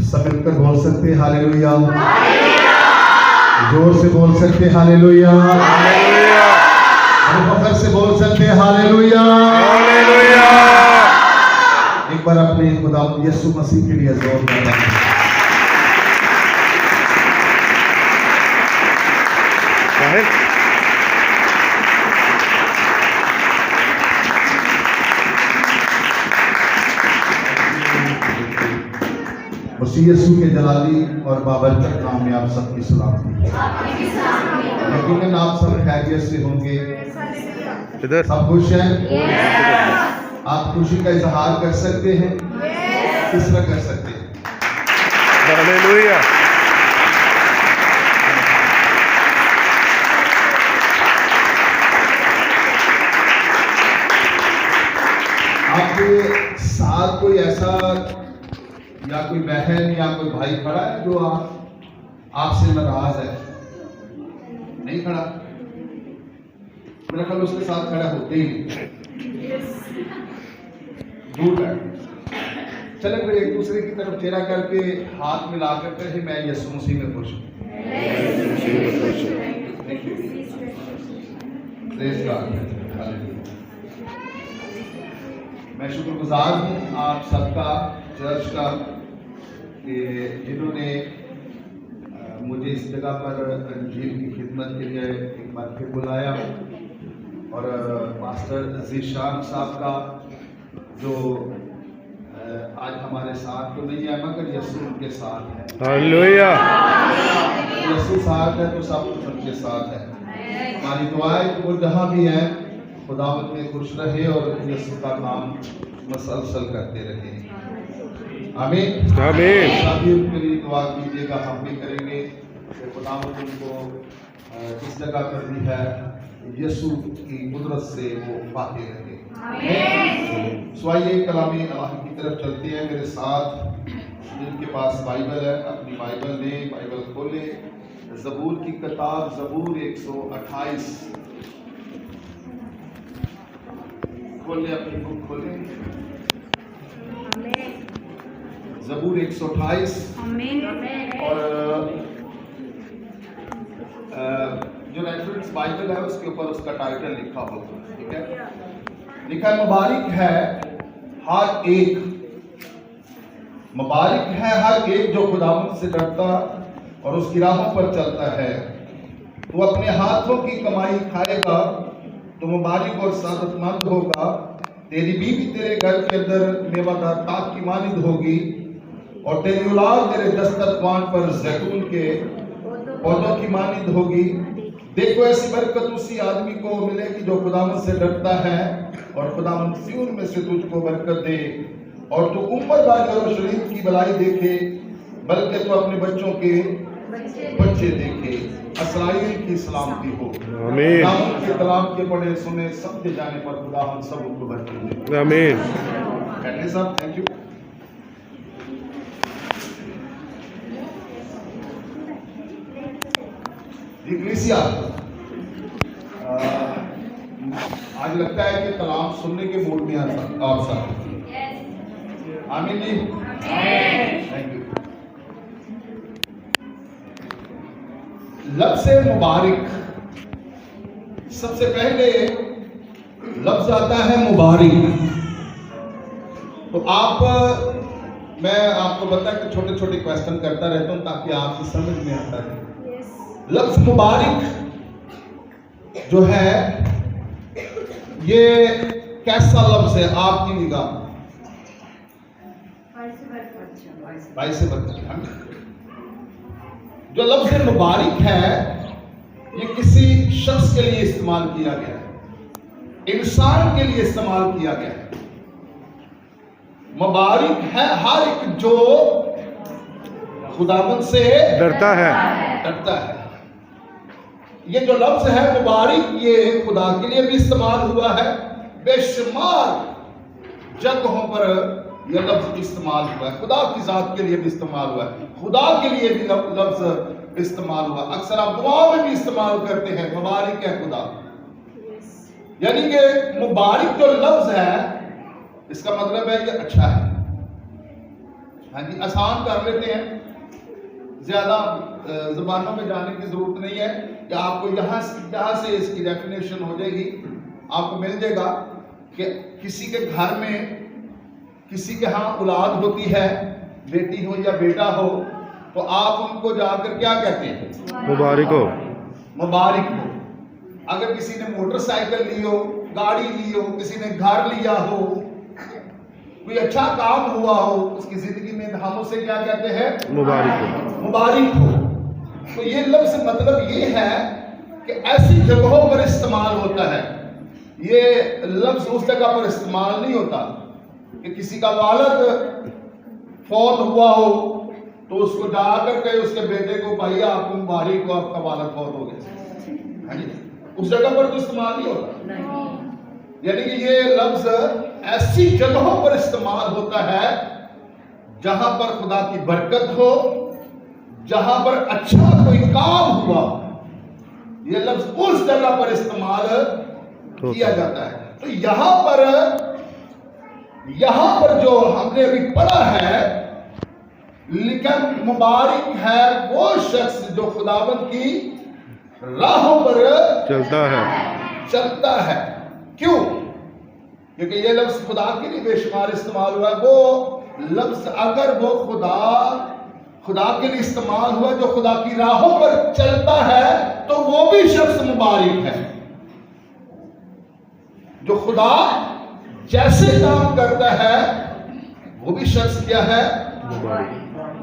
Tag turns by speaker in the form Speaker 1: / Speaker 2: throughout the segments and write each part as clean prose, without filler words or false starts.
Speaker 1: सब मिलकर बोल सकते हैं हालेलुया। जोर से बोल सकते हैं हालेलुया। फखर से बोल सकते हैं हालेलुया। एक बार अपने खुदा यीशु मसीह के लिए जोर दें। मसीह यीशु के जलाली और बाबरकत नाम में आप सबकी सलामती। यकीनन आप सब खैरियत से होंगे। सब खुश हैं? आप खुशी का इजहार कर सकते हैं। किस तरह कर सकते हैं?
Speaker 2: हालेलुया।
Speaker 1: आपके साथ कोई ऐसा या कोई बहन या कोई भाई खड़ा है जो आपसे नाराज है? नहीं खड़ा? मेरा ख्याल उसके साथ खड़ा होते ही नहीं, दूर बैठ। चले फिर एक दूसरे की तरफ चेहरा करके हाथ मिला कर कहे मैं यीशु मसीह में खुश हूँ। मैं शुक्रगुजार हूँ आप सबका, चर्च का, कि जिन्होंने मुझे इस जगह पर अंजील की खिदमत के लिए एक बार फिर बुलाया, और पास्टर ज़ीशान साहब का जो आज हमारे साथ तो नहीं है मगर यीशु उनके साथ है।
Speaker 2: हालेलुया।
Speaker 1: यीशु साथ है तो सब कुछ उनके साथ है। हमारी दुआएं कि वो जहाँ भी है खुदावत में खुश रहे और यीशु का नाम मसलसल करते रहे। आमीन
Speaker 2: आमीन।
Speaker 1: सभी उनके लिए दुआ कीजिएगा, हम भी करेंगे कि खुदावत उनको इस जगह पर भी है यीशु की कुदरत से वो पाते रहे। आइए कलामी अल्लाह की तरफ चलते हैं। मेरे साथ जिनके पास बाइबल है अपनी बाइबल लें, बाइबल खोले ज़बूर की किताब, ज़बूर 128 खोले, अपनी बुक खोले ज़बूर 128। और जो रेफरेंस बाइबल है उसके ऊपर उसका टाइटल लिखा होगा, ठीक है? लिखा मुबारक है हर एक, मुबारक है हर एक जो खुदावंद से डरता और उसकी राहों पर चलता है। तू अपने हाथों की कमाई खाएगा तो मुबारक और सादतमंद होगा। तेरी बीवी तेरे घर के अंदर मेवादार ताक की मानिंद होगी, और तेरी औलाद तेरे दस्तरख्वान पर जैतून के पौधों की मानिंद होगी। देखो ऐसी बरकत उसी आदमी को मिलेगी जो खुदावंद से डरता है, और खुदावंद सिय्योन में से तुझको बरकत दे, और तू उम्र भर यरूशलेम की भलाई देखे, बल्कि तू अपने बच्चों के बच्चे देखे। इस्राएल की सलामती हो।
Speaker 2: आमीन।
Speaker 1: खुदावंद के कलाम के पढ़े सुने समझे जाने पर खुदावंद सब उनको बरकत दे।
Speaker 2: आमीन।
Speaker 1: कैटली साहब, थैंक यू। इग्लेसिया आज लगता है कि कलाम सुनने के मूड में आप सब। आमीन जी, थैंक यू। लफ्ज़ मुबारक, सबसे पहले लफ्ज आता है मुबारक। तो मैं आपको बता कि छोटे छोटे क्वेश्चन करता रहता हूं ताकि आपकी समझ में आता है। लफ्ज मुबारक जो है ये कैसा लफ्ज है आपकी निगाह? भाई से बता। जो लफ्ज मुबारक है ये किसी शख्स के लिए इस्तेमाल किया गया है, इंसान के लिए इस्तेमाल किया गया है। मुबारक है हर एक जो खुदावंद से डरता है। ये जो लफ्ज है मुबारक, ये खुदा के लिए भी इस्तेमाल हुआ है। बेशुमार जगहों पर यह लफ्ज इस्तेमाल हुआ है। खुदा की जात के लिए भी इस्तेमाल हुआ है, खुदा के लिए भी लफ्ज इस्तेमाल हुआ। अक्सर आप दुआ में भी इस्तेमाल करते हैं, मुबारक है खुदा। यानी कि मुबारक जो लफ्ज है इसका मतलब है ये अच्छा है, हाँ जी, आसान कर लेते हैं, ज्यादा जुबानों में जाने की जरूरत नहीं है कि आपको यहाँ से इसकी डेफिनेशन हो जाएगी, आपको मिल जाएगा कि किसी के घर में किसी के यहाँ औलाद होती है, बेटी हो या बेटा हो, तो आप उनको जाकर क्या कहते हैं?
Speaker 2: मुबारक हो।
Speaker 1: मुबारक हो। अगर किसी ने मोटरसाइकिल ली हो, गाड़ी ली हो, किसी ने घर लिया हो, कोई अच्छा काम हुआ हो उसकी जिंदगी में, हम उसे क्या कहते हैं?
Speaker 2: मुबारक हो।
Speaker 1: मुबारक हो। तो ये लफ्ज मतलब ये है कि ऐसी जगहों पर इस्तेमाल होता है। ये लफ्ज उस जगह पर इस्तेमाल नहीं होता कि किसी का वालिद फौत हुआ हो तो उसको जाकर के उसके बेटे को, भाई आपको मुबारक हो, आपका वालिद फौत हो गया। हाँ जी, उस जगह पर तो इस्तेमाल नहीं होता। यानी कि ये लफ्ज ऐसी जगहों पर इस्तेमाल होता है जहां पर खुदा की बरकत हो, जहां पर अच्छा कोई काम हुआ, ये लफ्ज उस जगह पर इस्तेमाल किया जाता है। तो यहां पर जो हमने अभी पढ़ा है, लिखा मुबारक है वो शख्स जो खुदावंद की राहों पर चलता है। क्यों? क्योंकि ये लफ्ज खुदा के लिए बेशुमार इस्तेमाल हुआ है। वो लफ्ज अगर वो खुदा के लिए इस्तेमाल हुआ, जो खुदा की राहों पर चलता है, तो वो भी शख्स मुबारक है। जो खुदा जैसे काम करता है वो भी शख्स क्या है?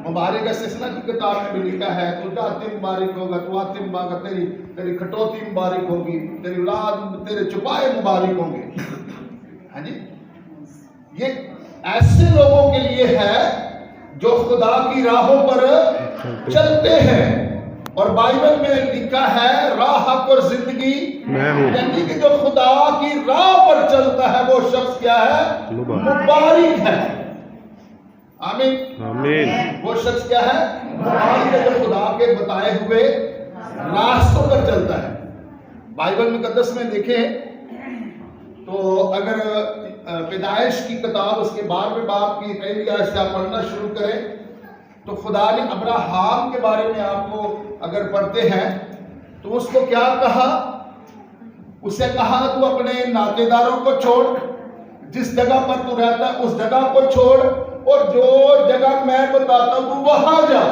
Speaker 1: मुबारक। इस्तिस्ना की किताब में भी लिखा है, तू जाते मुबारक होगा, तू आते मुबारक, तेरी खटौती मुबारक होगी, तेरी औलाद, तेरे छुपाए मुबारक होंगे। हाँ जी, ये ऐसे लोगों के लिए है जो खुदा की राहों पर चलते हैं। और बाइबल में लिखा है राह, हक और जिंदगी मैं हूं। यानी कि जो खुदा की राह पर चलता है वो शख्स क्या है? मुबारक है। आमीन आमीन। वो शख्स क्या है? मुबारक है, जो खुदा के बताए हुए रास्तों पर चलता है। बाइबल मुकद्दस में देखें तो अगर पैदाइश की किताब उसके 12वें बाब की पहली आयत से आप पढ़ना शुरू करें तो खुदा ने अब्राहम के बारे में आपको अगर पढ़ते हैं तो उसको क्या कहा? उसे कहा तू अपने नातेदारों को छोड़, जिस जगह पर तू रहता है उस जगह को छोड़, और जो जगह मैं बताता हूं तू वहां जा,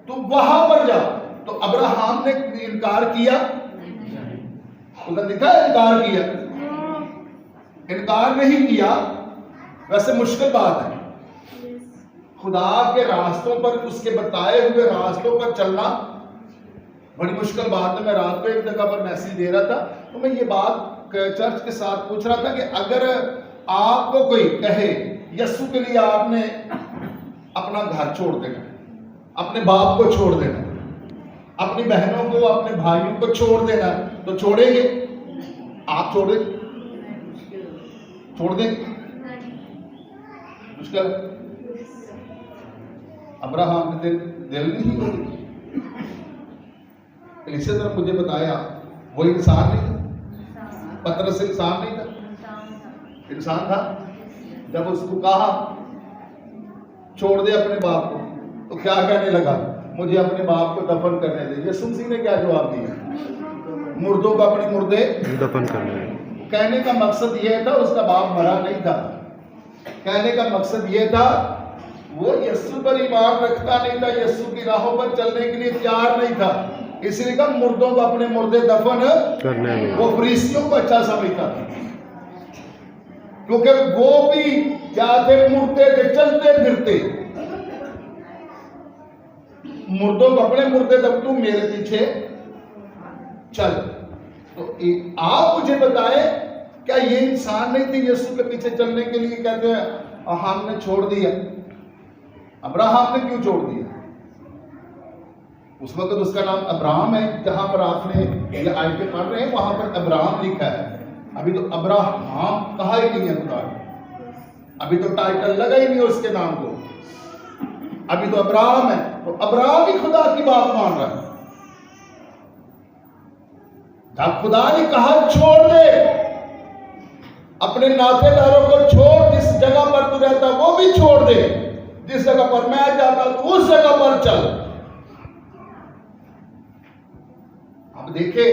Speaker 1: तू वहां पर जा। तो अब्राहम ने इनकार किया, उधर लिखा है इनकार किया? इनकार नहीं किया। वैसे मुश्किल बात है खुदा के रास्तों पर, उसके बताए हुए रास्तों पर चलना बड़ी मुश्किल बात है। मैं रात को एक जगह पर मैसेज दे रहा था तो मैं ये बात चर्च के साथ पूछ रहा था कि अगर आपको कोई कहे यीशु के लिए आपने अपना घर छोड़ देना, अपने बाप को छोड़ देना, अपनी बहनों को, अपने भाइयों को छोड़ देना, तो छोड़ेंगे? आप छोड़ देंगे? मुश्किल। अब्राहम ने दिल नहीं होगी। इसी तरह मुझे बताया वो इंसान नहीं था, पतरस इंसान नहीं था, इंसान था। जब उसको कहा छोड़ दे अपने बाप को, तो क्या कहने लगा? मुझे अपने बाप को दफन करने दे। यीशु मसीह ने क्या जवाब दिया? मुर्दों को अपने मुर्दे दफन करने। कहने का मकसद यह था, उसका बाप मरा नहीं था। कहने का मकसद यह था वो यीशु पर ईमान रखता नहीं था, यीशु की राहों पर चलने के लिए तैयार नहीं था, इसलिए कहा मुर्दों को अपने मुर्दे दफन करने। वो फरीसियों को अच्छा समझता था क्योंकि वो भी क्या थे? मुर्दे थे, चलते फिरते। मुर्दों को अपने मुर्दे दब, तू मेरे पीछे चल। तो आप मुझे बताएं क्या ये इंसान नहीं थे यीशु के पीछे चलने के लिए? कहते हैं हमने छोड़ दिया। अब्राहम ने क्यों छोड़ दिया? उस वक्त उसका नाम अब्राहम है, जहां पर आपने ये आयतें पढ़ रहे हैं वहां पर अब्राहम लिखा है। अभी तो अब्राहम कहा ही नहीं है खुदा, अभी तो टाइटल लगा ही नहीं उसके नाम को, अभी तो अब्राहम है। तो अब्राहम ही खुदा की बात मान रहा है। जब खुदा ने कहा छोड़ दे, अपने नातेदारों को छोड़, जिस जगह पर तू रहता वो भी छोड़ जगह पर चल। अब देखे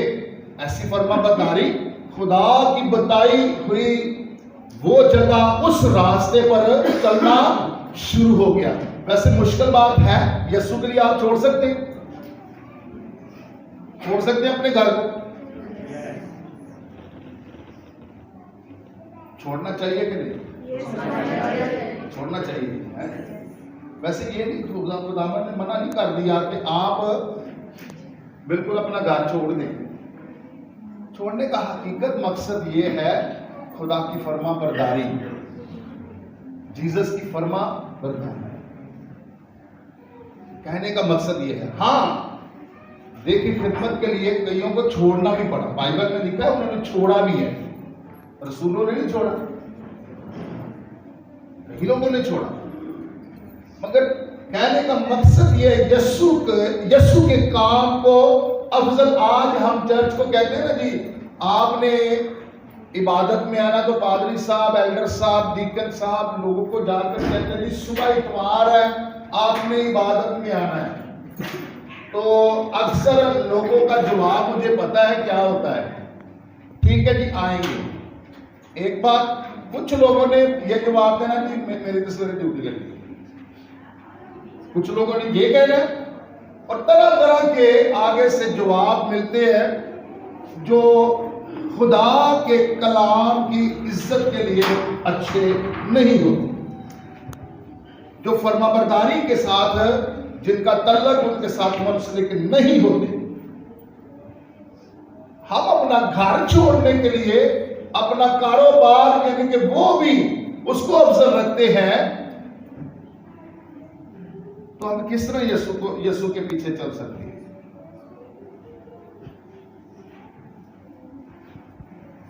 Speaker 1: ऐसी फर्माबरदारी, खुदा की बताई हुई वो जगह, उस रास्ते पर चलना शुरू हो गया। वैसे मुश्किल बात है, यीशु के लिए आप छोड़ सकते हैं अपने घर को? छोड़ना चाहिए कि नहीं? छोड़ना चाहिए है? वैसे ये नहीं, खुदावंद ने मना नहीं कर दिया कि आप बिल्कुल अपना घर छोड़ दें। छोड़ने का हकीकत मकसद ये है, खुदा की फर्मा बरदारी, जीसस की फर्मा बरदारी। कहने का मकसद ये है। हाँ देखिए, खिदमत के लिए कईयों को छोड़ना भी पड़ा। बाइबल में लिखा है उन्होंने छोड़ा भी है, रसूलों ने नहीं छोड़ा, कई लोगों ने छोड़ा। मगर कहने का मकसद ये है, यीशु के काम को अफजल। आज हम चर्च को कहते हैं ना जी, आपने इबादत में आना, तो पादरी साहब, एल्डर साहब, डीकन साहब लोगों को जाकर कहते हैं जी सुबह इतवार है, आपने इबादत में आना है। तो अक्सर लोगों का जवाब मुझे पता है क्या होता है, ठीक है जी आएंगे। एक बात, कुछ लोगों ने ये जवाब देना कि मेरी तो सवेरे ड्यूटी लगी, कुछ लोगों ने ये कहना, और तरह तरह के आगे से जवाब मिलते हैं जो खुदा के कलाम की इज्जत के लिए अच्छे नहीं होते, जो फर्माबरदारी के साथ, जिनका तल्लक उनके साथ मुंसलिक नहीं होते। हम अपना घर छोड़ने के लिए अपना कारोबार, यानी कि वो भी उसको अफजल रखते हैं, तो हम किस तरह यीशु के पीछे चल सकते हैं?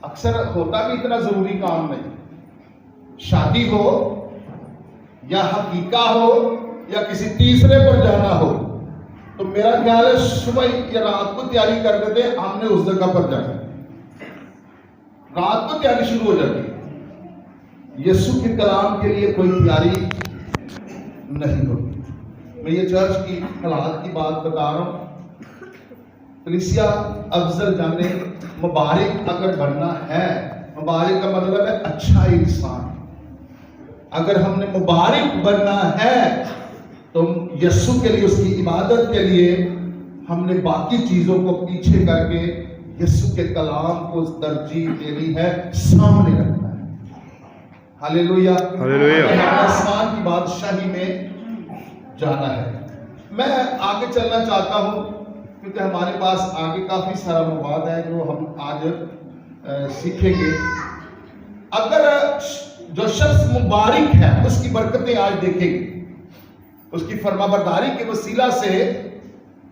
Speaker 1: अक्सर होता भी इतना जरूरी काम नहीं। शादी हो या हकीका हो या किसी तीसरे पर जाना हो, तो मेरा ख्याल है सुबह या रात को तैयारी कर देते, हमने उस जगह पर जाना, रात को तैयारी शुरू हो जाती है। यीशु के कलाम के लिए कोई तैयारी नहीं होती। मैं ये चर्च की हालात की बात बता रहा हूं। कलीसिया अफजल जाने, मुबारक अगर बनना है, मुबारक का मतलब है अच्छा इंसान। अगर हमने मुबारक बनना है तो यीशु के लिए, उसकी इबादत के लिए हमने बाकी चीजों को पीछे करके यीशु के कलाम को तरजीह देनी है, सामने रखना है। Hallelujah, hallelujah. आसमान की बादशाही में जाना है। मैं आगे चलना चाहता हूं क्योंकि हमारे पास आगे काफी सारा मवाद है जो हम आज सीखेंगे। अगर जो शख्स मुबारक है उसकी बरकतें आज देखेंगे, उसकी फर्माबरदारी के वसीला से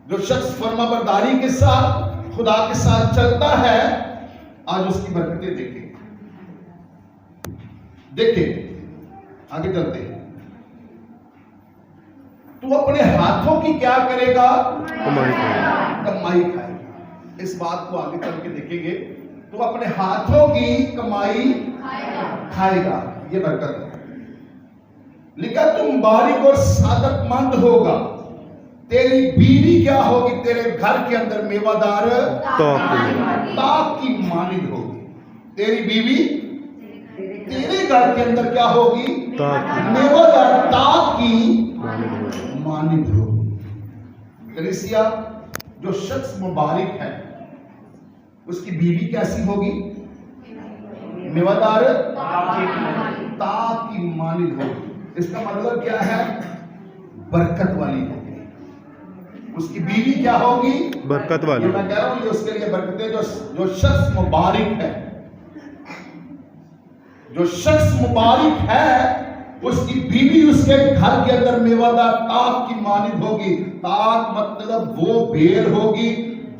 Speaker 1: जो शख्स फर्माबरदारी के साथ, खुदा के साथ चलता है, आज उसकी बरकतें देखेंगे। देखिए आगे चलते हैं। तू अपने हाथों की क्या करेगा? कमाई खाएगा। इस बात को आगे चल के देखेंगे। तू अपने हाथों की कमाई खाएगा, ये बरकत है। लिखा तू मुबारक और सादतमंद होगा, तेरी बीवी क्या होगी? तेरे घर के अंदर मेवादार ताक की मानिंद होगी। तेरी बीवी तेरे घर के अंदर क्या होगी? मेवादार ताक की मानिंद होगी। कलीसिया, जो शख्स मुबारक है उसकी बीवी कैसी होगी? मेवादार ताक की मानिंद होगी। इसका मतलब क्या है? बरकत वाली होगी। उसकी बीवी क्या होगी? बरकत वाली। मैं कह रहा हूं ये उसके लिए बरकतें। जो शख्स मुबारक है, जो शख्स मुबारक है, उसकी बीवी उसके घर के अंदर मेवादार ताक की मानिंद होगी। ताक मतलब वो बेल होगी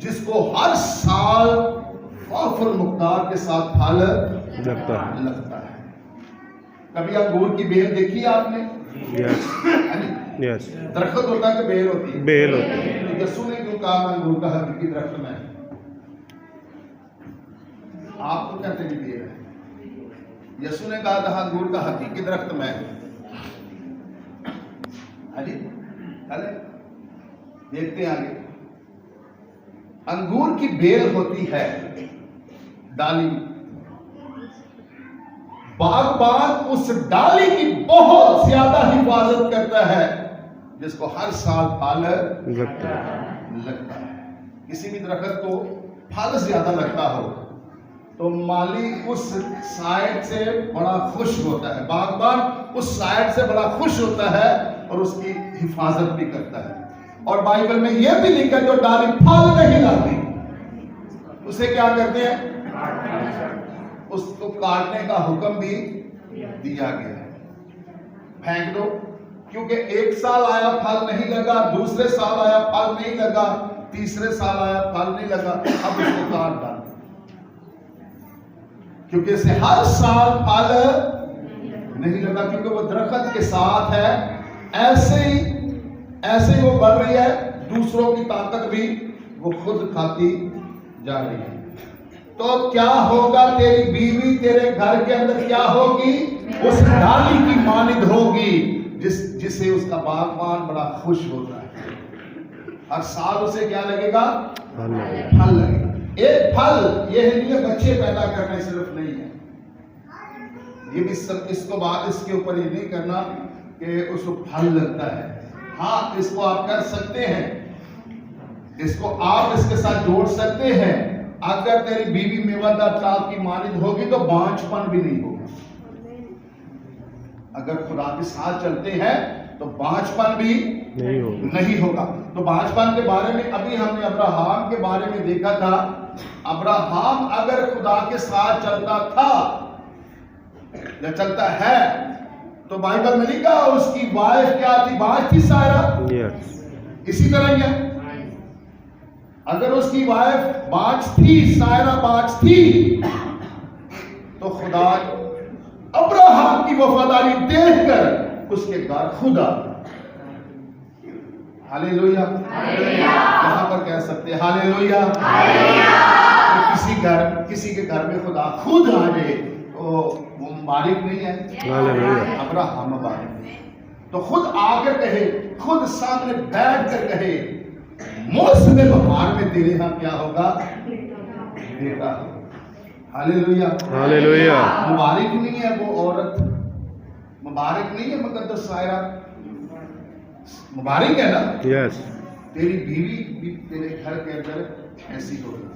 Speaker 1: जिसको हर साल फाफुल मुकदार के साथ फल लगता है। कभी अंगूर की बेल देखी आपने? यस। दरख्त होता है कि बेल होती है? बेल होती है। यीशु ने क्यों कहा अंगूर का हकीकी दरख्त में? आपको क्या तरीके है? यीशु ने कहा था अंगूर का हकीकी दरख्त में। चले देखते हैं आगे। अंगूर की बेल होती है डाली, बागबान उस डाली की बहुत ज्यादा हिफाजत करता है, जिसको हर साल फल लगता है। किसी भी दरख्त को फल ज्यादा लगता हो तो माली उस साइड से बड़ा खुश होता है, बागबान उस साइड से बड़ा खुश होता है और उसकी हिफाजत भी करता है। और बाइबल में यह भी लिखा है जो डाली फल नहीं लाती उसे क्या करते हैं, उसको काटने का हुक्म भी दिया गया है, फेंक दो। क्योंकि एक साल आया फल नहीं लगा, दूसरे साल आया फल नहीं लगा, तीसरे साल आया फल नहीं लगा, अब उसको काट डाल, क्योंकि इसे हर साल फल नहीं लगा, क्योंकि वो दरख्त के साथ है। ऐसे ही वो बढ़ रही है, दूसरों की ताकत भी वो खुद खाती जा रही है। तो क्या होगा, तेरी बीवी तेरे घर के अंदर क्या होगी, उस डाली की मानिंद होगी जिसे उसका बागबान बड़ा खुश होता है। हर साल उसे क्या लगेगा, फल लगेगा। एक फल यह नहीं है बच्चे पैदा करने सिर्फ नहीं है, ये भी सब इसको बात इसके ऊपर ये नहीं करना कि उसको फल लगता है। हाँ, इसको आप कर सकते हैं, इसको आप इसके साथ जोड़ सकते हैं। अगर तेरी बीवी मेवादार ताक की मानिंद होगी तो बांझपन भी नहीं होगा। अगर खुदा के साथ चलते हैं तो बांझपन भी नहीं होगा। तो बांझपन के बारे में अभी हमने अब्राहम के बारे में देखा था। अब्राहम अगर खुदा के साथ चलता था या चलता है तो बाइबल में लिखा उसकी वाइफ क्या थी, बाँझ थी सारा। इसी तरह क्या, अगर उसकी वाइफ बाँझ थी, सायरा बाँझ थी, तो खुदा अब्राहम की वफादारी देखकर उसके घर खुदा, हालेलुया, यहां पर कह सकते हैं हालेलुया। किसी के घर में खुदा खुद आ जाए तो वो मुबारक नहीं है, अब्राहम मुबारक। तो खुद आकर कहे, खुद सामने बैठ कर कहे, मौसम बहार में तेरे यहाँ क्या होगा, बेटा। Hallelujah,
Speaker 2: hallelujah.
Speaker 1: मुबारक नहीं है वो औरत, मुबारक नहीं है मगर तो सायरा मुबारक है ना।
Speaker 2: यस,
Speaker 1: तेरी बीवी भी तेरे घर के अंदर ऐसी होगी।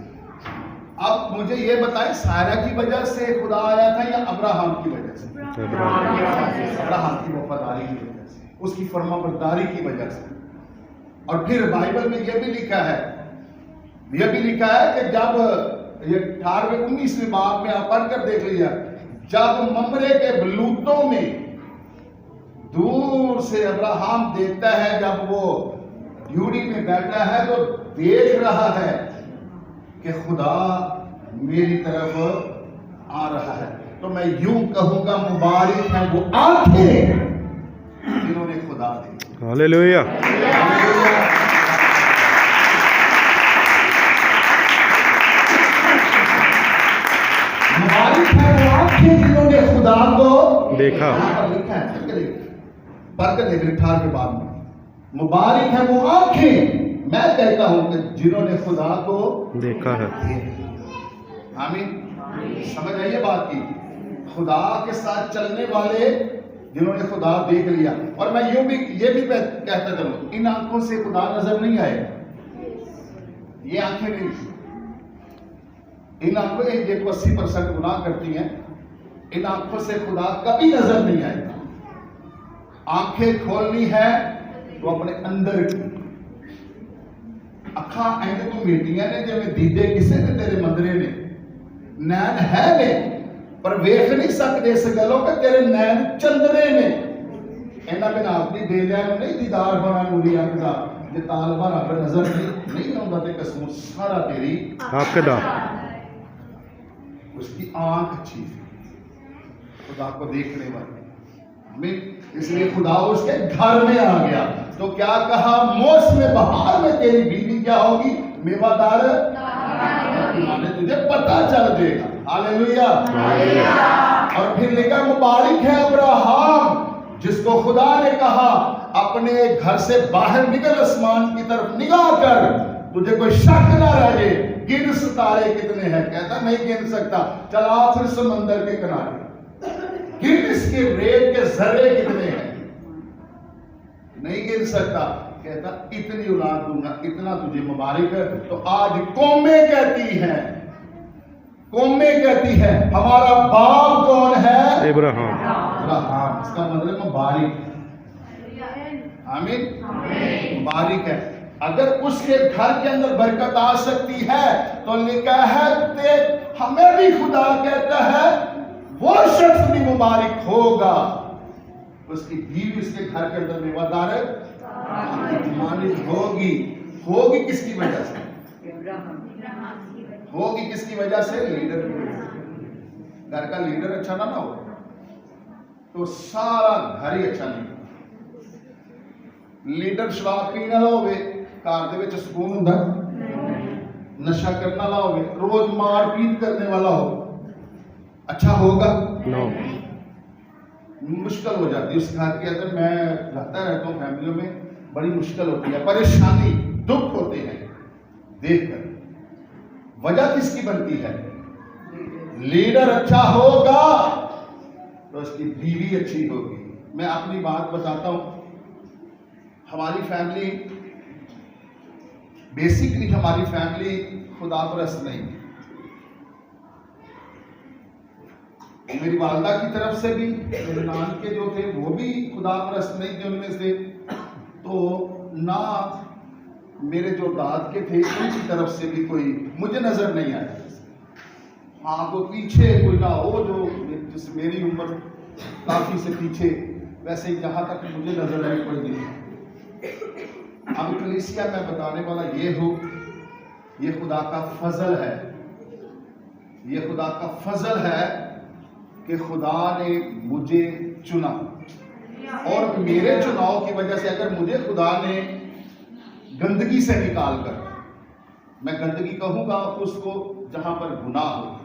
Speaker 1: अब मुझे ये बताए, सायरा की वजह से खुदा आया था या अब्राहम की वजह से? अब्राहम की वफादारी की वजह से, उसकी फरमाबरदारी की वजह से। और फिर बाइबल में यह भी लिखा है कि जब ये 18-19वें बाब में आप पढ़कर देख लिया, जब ममरे के बलूतों में दूर से अब्राहम देखता है, जब वो ड्यूटी में बैठा है तो देख रहा है कि खुदा मेरी तरफ आ रहा है, तो मैं यूं कहूंगा मुबारक है वो आंखें जिन्होंने खुदा दी।
Speaker 2: हालेलुया।
Speaker 1: मुबारक है वो आंखें जिन्होंने खुदा को
Speaker 2: देखा।
Speaker 1: लिखा है, पढ़कर देख 18 के बाद में, मुबारक है वो आंखें, मैं कहता हूं कि जिन्होंने खुदा को देखा है। आमीन, समझ आइए बात की। खुदा के साथ चलने वाले जिन्होंने खुदा देख लिया। और मैं ये भी कहता चलूं, इन आंखों से खुदा नजर नहीं आएगा, ये आंखें नहीं, इन आंखों ये 80% गुनाह करती हैं, इन आंखों से खुदा कभी नजर नहीं आएगा। आंखें खोलनी है तो अपने अंदर की अखा इंज तू मीटियां ने जिवें दीदे किसे ने तेरे मंदरे ने, नैन है ने पर वेख नहीं सकते इस गलों कि तेरे नैन चंदरे ने। इन्हां बिना अपनी बेलियां नूं नहीं दीदार होना नूरी अख दा, जे तालबा रब नजर नहीं आउंदा ते कसूर सारा तेरी
Speaker 2: अख दा।
Speaker 1: उसकी आंख अच्छी थी, खुदा को देखने वाली, इसलिए खुदा उसके घर में आ गया। तो क्या कहा, मौसम बहार में तेरी बीवी क्या होगी, मेवादार, तुझे पता चल जाएगा। हालेलुया। और फिर लिखा मुबारक है अब्राहम जिसको खुदा ने कहा अपने घर से बाहर निकल, आसमान की तरफ निगाह कर, तुझे कोई शक ना रहे, गिन सितारे कितने हैं। कहता नहीं गिन सकता, चला फिर समंदर के किनारे गिन इसके रेत के जर्रे कितने हैं, नहीं गिन सकता। कहता इतनी औलाद दूंगा, इतना तुझे मुबारक है। तो आज कौमें कहती हैं, कौमें कहती है हमारा बाप कौन है?
Speaker 2: इब्राहिम।
Speaker 1: अब्राहम, इसका मतलब मुबारक। आमीन, मुबारक है। अगर उसके घर के अंदर बरकत आ सकती है तो लिखा है हमें भी खुदा कहता है वो शख्स भी मुबारक होगा, उसकी बीवी उसके घर के अंदर मेवादार मानित होगी। होगी किसकी वजह से? होगी किसकी वजह से? लीडर की वजह से। घर का लीडर अच्छा ना हो तो सारा घर ही अच्छा नहीं। लीडर शराब पीने वाला होवे, घर दे विच सुकून हुंदा? नशा करने वाला होवे, रोज मारपीट करने वाला हो, अच्छा होगा?
Speaker 2: नो।
Speaker 1: मुश्किल हो जाती है उस घर के अंदर। मैं रहता रहता हूँ फैमिलियों में, बड़ी मुश्किल होती है, परेशानी दुख होते हैं देखकर। वजह किसकी बनती है? लीडर अच्छा होगा तो उसकी बीवी अच्छी होगी। मैं अपनी बात बताता हूं, हमारी फैमिली बेसिकली हमारी फैमिली खुदा परस्त नहीं। मेरी वालदा की तरफ से भी, मेरे नानके जो थे वो भी खुदा परस्त नहीं थे उनमें से, तो ना मेरे जो दाद के थे उनकी तरफ से भी कोई मुझे नजर नहीं आया। हाँ, कोई पीछे कोई ना हो जो जिस मेरी उम्र काफी से पीछे, वैसे जहां तक मुझे नजर आई कोई नहीं। अब कलीसिया में बताने वाला ये हो, ये खुदा का फजल है, ये खुदा का फजल है कि खुदा ने मुझे चुना। और मेरे चुनाव की वजह से अगर मुझे खुदा ने गंदगी से निकाल कर, मैं गंदगी कहूंगा उसको जहां पर गुनाह हो,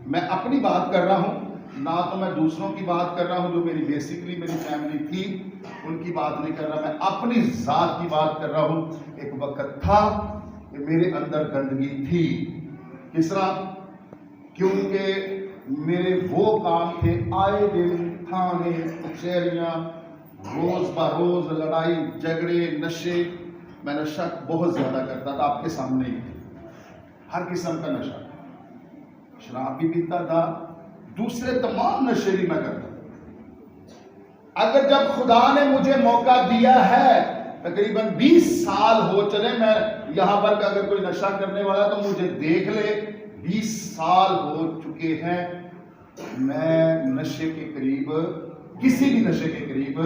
Speaker 1: मैं अपनी बात कर रहा हूं, ना तो मैं दूसरों की बात कर रहा हूं जो मेरी बेसिकली मेरी फैमिली थी उनकी बात नहीं कर रहा, मैं अपनी जात की बात कर रहा हूं। एक वक्त था कि मेरे अंदर गंदगी थी। किस तरह? क्योंकि मेरे वो काम थे, आए दिन थाने कचहरियां, रोज बरोज लड़ाई झगड़े, नशे। मैं नशा बहुत ज्यादा करता था, आपके सामने ही, हर किस्म का नशा, शराब भी पीता था, दूसरे तमाम नशे भी मैं करता था। अगर जब खुदा ने मुझे मौका दिया है, तकरीबन 20 साल हो चले, मैं यहां पर अगर कोई नशा करने वाला तो मुझे देख ले, 20 साल हो चुके हैं, मैं नशे के करीब, किसी भी नशे के करीब।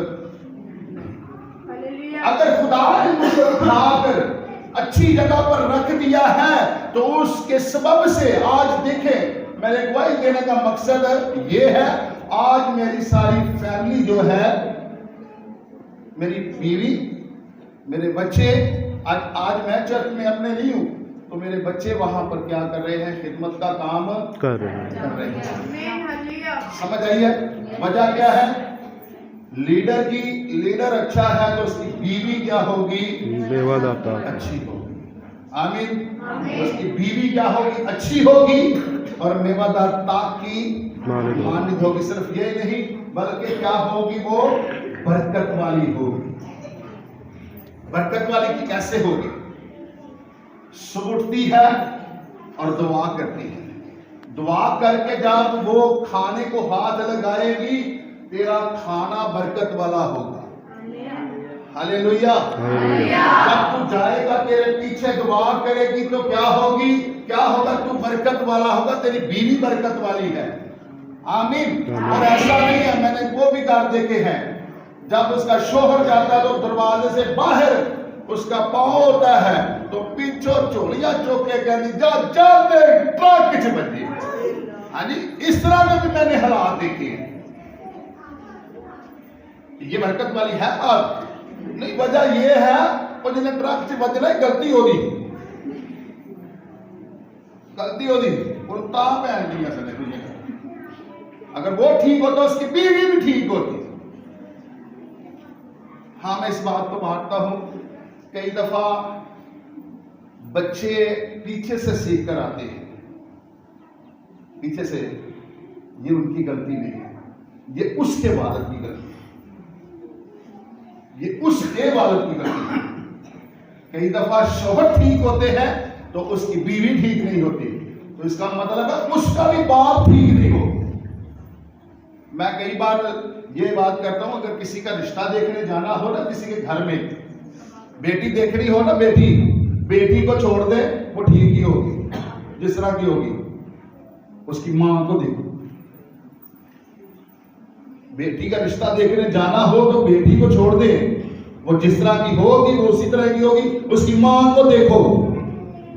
Speaker 1: अगर खुदा ने मुझे उठाकर अच्छी जगह पर रख दिया है तो उसके सबब से आज देखें, मेरे गवाही देने का मकसद ये है, आज मेरी सारी फैमिली जो है, मेरी बीवी, मेरे बच्चे, आज मैं चर्च में अपने नहीं हूं तो मेरे बच्चे वहां पर क्या कर रहे हैं? खिदमत का काम कर रहे हैं। समझ आई है? वजह क्या है? लीडर अच्छा है तो उसकी बीवी क्या होगी? मेवादाता अच्छी होगी। आमीन। उसकी बीवी क्या होगी? अच्छी होगी और मेवादाता की मानित होगी। सिर्फ ये नहीं बल्कि क्या होगी? वो बरकत वाली होगी। बरकत वाली की कैसे होगी? सुबह उठती है और दुआ करती है, दुआ करके जब वो खाने को हाथ लगाएगी, तेरा खाना बरकत वाला होगा। हालेलुया। जब तू जाएगा, तेरे पीछे दुआ करेगी तो क्या होगी? क्या होगा? तू बरकत वाला होगा, तेरी बीवी बरकत वाली है। आमीन। और ऐसा नहीं है, मैंने वो भी घर देखे हैं, जब उसका शोहर जाता है तो दरवाजे से बाहर उसका पांव होता है तो पीछो चोलियां चौके कहनी जा जा ट्रक च बजे। हाँ जी, इस तरह के भी मैंने हालात देखे हैं। ये बरकत वाली है और नहीं, वजह ये है वो जिन्हें ट्रक च बजना गलती हो रही, गलती हो रही उल्टा पहन दिया। अगर वो ठीक हो तो उसकी बीवी भी ठीक होती। हाँ, मैं इस बात को मानता हूं, कई दफा बच्चे पीछे से सीख कर आते हैं, पीछे से। ये उनकी गलती नहीं है, ये उसके वालिद की गलती है, ये उसके वालिद की गलती है। कई दफा शौहर ठीक होते हैं तो उसकी बीवी ठीक नहीं होती, तो इसका मतलब है उसका भी बाप ठीक नहीं हो। मैं कई बार ये बात करता हूं, अगर किसी का रिश्ता देखने जाना हो ना, किसी के घर में बेटी देखनी हो ना, बेटी को छोड़ दे, वो ठीक ही होगी, जिस तरह की होगी। उसकी मां को देखो, बेटी का रिश्ता देखने जाना हो तो बेटी को छोड़ दे, वो जिस तरह की होगी वो उसी तरह की होगी। उसकी मां को देखो,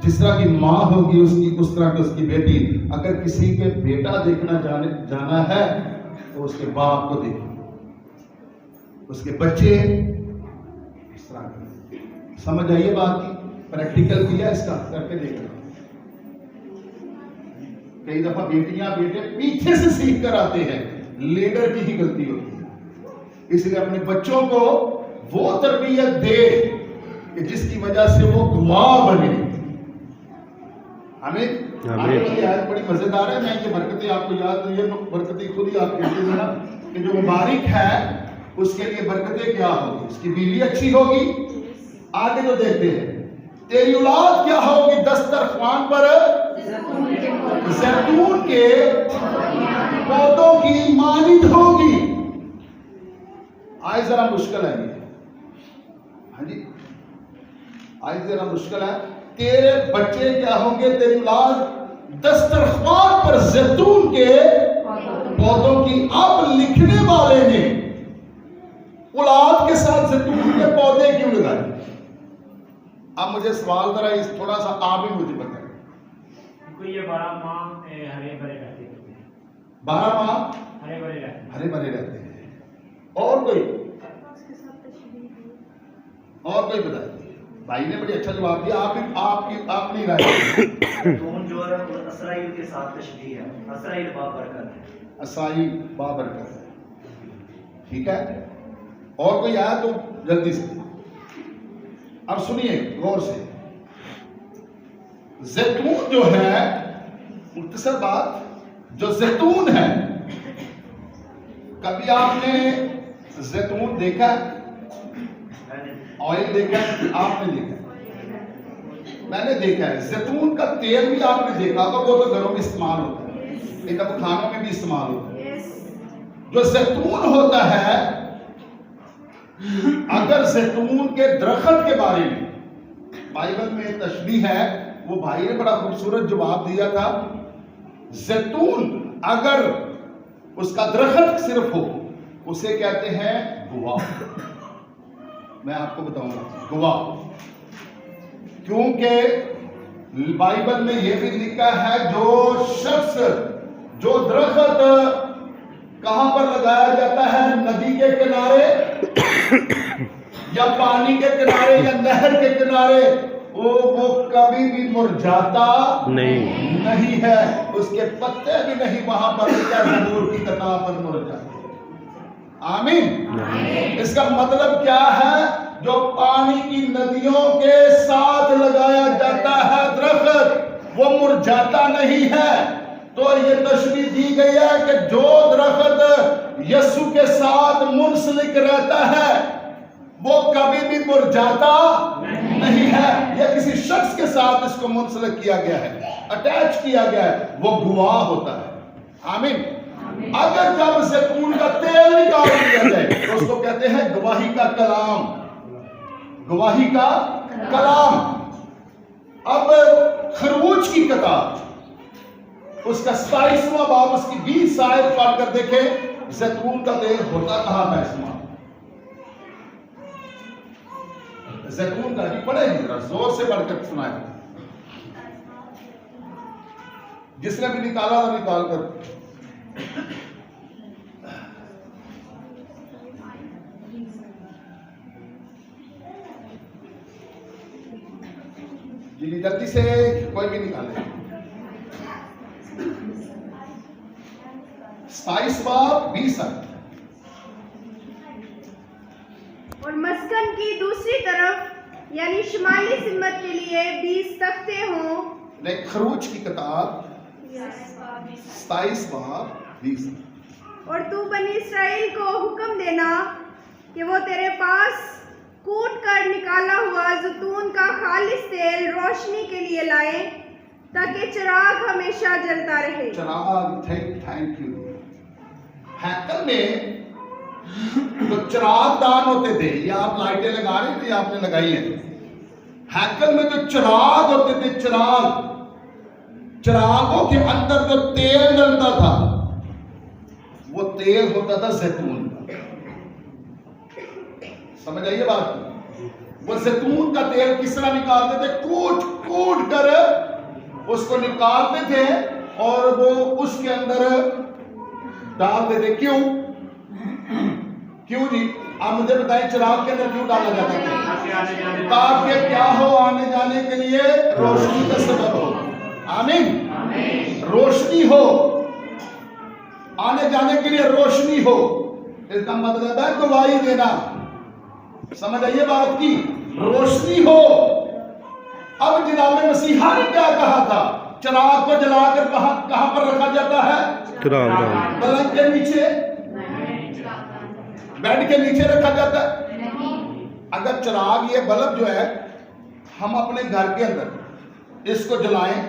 Speaker 1: जिस तरह की मां होगी उसकी, उस तरह की उसकी बेटी। अगर किसी के बेटा देखना जाना है तो उसके बाप को देखो, उसके बच्चे इस तरह के। समझ आइए बात की, प्रैक्टिकल किया इसका, करके देखना। कई दफा बेटियां बेटे पीछे से सीख कर आते हैं, लीडर की ही गलती होती है। इसलिए अपने बच्चों को वो तरबियत दे कि जिसकी वजह से वो गवाह बने। हमें आयत बड़ी मजेदार है। मैं ये बरकतें आपको याद नहीं है, बरकतें खुद ही आप कहते हैं ना कि जो मुबारक है उसके लिए बरकतें क्या होगी, उसकी बीवी अच्छी होगी। आगे तो देखते हैं, तेरी औलाद क्या होगी, दस्तरख्वान पर जैतून के पौधों की मानिंद होगी। आज जरा मुश्किल है ये, हाँ जी, आज जरा मुश्किल है। तेरे बच्चे क्या होंगे, तेरी औलाद दस्तरख्वान पर जैतून के पौधों की। अब लिखने वाले ने औलाद के साथ जैतून के पौधे क्यों लगाए? अब मुझे सवाल जरा इस थोड़ा सा आप ही मुझे बताएं।
Speaker 3: ये 12 माह हरे भरे रहते हैं,
Speaker 1: 12 माह
Speaker 3: हरे भरे रहते हैं,
Speaker 1: हरे भरे रहते हैं। और कोई बताए? भाई ने बड़ी अच्छा जवाब दिया। आप नहीं राय।
Speaker 4: जो है इसराइल के साथ तशबीह है, इसराइल बाबरकत है,
Speaker 1: असाई बाबरकत है, ठीक है। और कोई आया तो जल्दी से। अब सुनिए गौर से, जैतून जो है, मुख्तसर बात, जो जैतून है, कभी आपने जैतून देखा? ऑयल देखा? आपने देखा? मैंने देखा है। जैतून का तेल भी आपने देखा होगा, वो तो घरों में इस्तेमाल होता है, लेकिन अब खानों में भी इस्तेमाल होता है। जो जैतून होता है, अगर जैतून के दरख्त के बारे में बाइबल में तशबीह है, वो भाई ने बड़ा खूबसूरत जवाब दिया था। जैतून अगर उसका दरख्त सिर्फ हो, उसे कहते हैं गवाह। मैं आपको बताऊंगा गवाह, क्योंकि बाइबल में यह भी लिखा है, जो शख्स, जो दरख्त कहां पर लगाया जाता है, नदी के किनारे या पानी के किनारे या नहर के किनारे, वो कभी भी मुरझाता नहीं है। उसके पत्ते भी नहीं वहां पर जरूर की कतार पर मुरझाते। आमीन। इसका मतलब क्या है? जो पानी की नदियों के साथ लगाया जाता है दरख्त, वो मुरझाता नहीं है। तो ये तशबीह दी गई है कि जो दरख्त यीशु के साथ मुंसलिक रहता है, वो कभी भी मुरझाता नहीं है। यह किसी शख्स के साथ इसको मुंसलिक किया गया है, अटैच किया गया है, वो गवाह होता है। आमीन। अगर जब जैतून का तेल निकाल दिया जाए तो उसको कहते हैं गवाही का कलाम, गवाही का कलाम। अब खरबूज की किताब, उसका 27वां बाब, उसकी 20 आयत पढ़कर देखें, जैतून का तेल होता कहां था इस्तेमाल? जैतून का भी पढ़े, जरा जोर से पढ़कर सुनाए। जिसने भी निकाला था निकाल कर। जी जल्दी से कोई भी निकाले। 27 बाब 20 आयत।
Speaker 5: और मस्कन की दूसरी तरफ यानी शुमाली सिमत के लिए 20 तख्ते हों।
Speaker 1: खरूज की किताब 27 बाब 20।
Speaker 5: और तू बनी इसराइल को हुक्म देना कि वो तेरे पास कूट कर निकाला हुआ जैतून का खालिस तेल रोशनी के लिए लाए, ताकि चिराग हमेशा जलता रहे।
Speaker 1: चिराग, थैंक यू। हैकल में जो चिराग दान होते थे, ये आप लाइटें लगा रहे थे, आपने लगाई है। हैकल में जो चिराग होते थे, चिरागों के अंदर जो तेल डलता था, वो तेल होता था जैतून का। समझ आइए बात। वो जैतून का तेल किस तरह निकालते थे? कूट कर उसको निकालते थे और वो उसके अंदर डालते थे। क्यों जी? आप मुझे बताएं, चिराग के अंदर क्यों डाला जाता था? ताकि क्या हो? आने जाने के लिए रोशनी का सबब हो। आमीन। रोशनी हो, आने जाने के लिए रोशनी हो। इसका मतलब है गवाही देना। समझ आइए बात की, रोशनी हो। अब जनाब मसीहा ने क्या कहा था? चिराग को जलाकर कहां पर रखा जाता है? पलंग के नीचे, बेड के नीचे रखा जाता है। अगर चिराग, ये बल्ब जो है, हम अपने घर के अंदर इसको जलाएं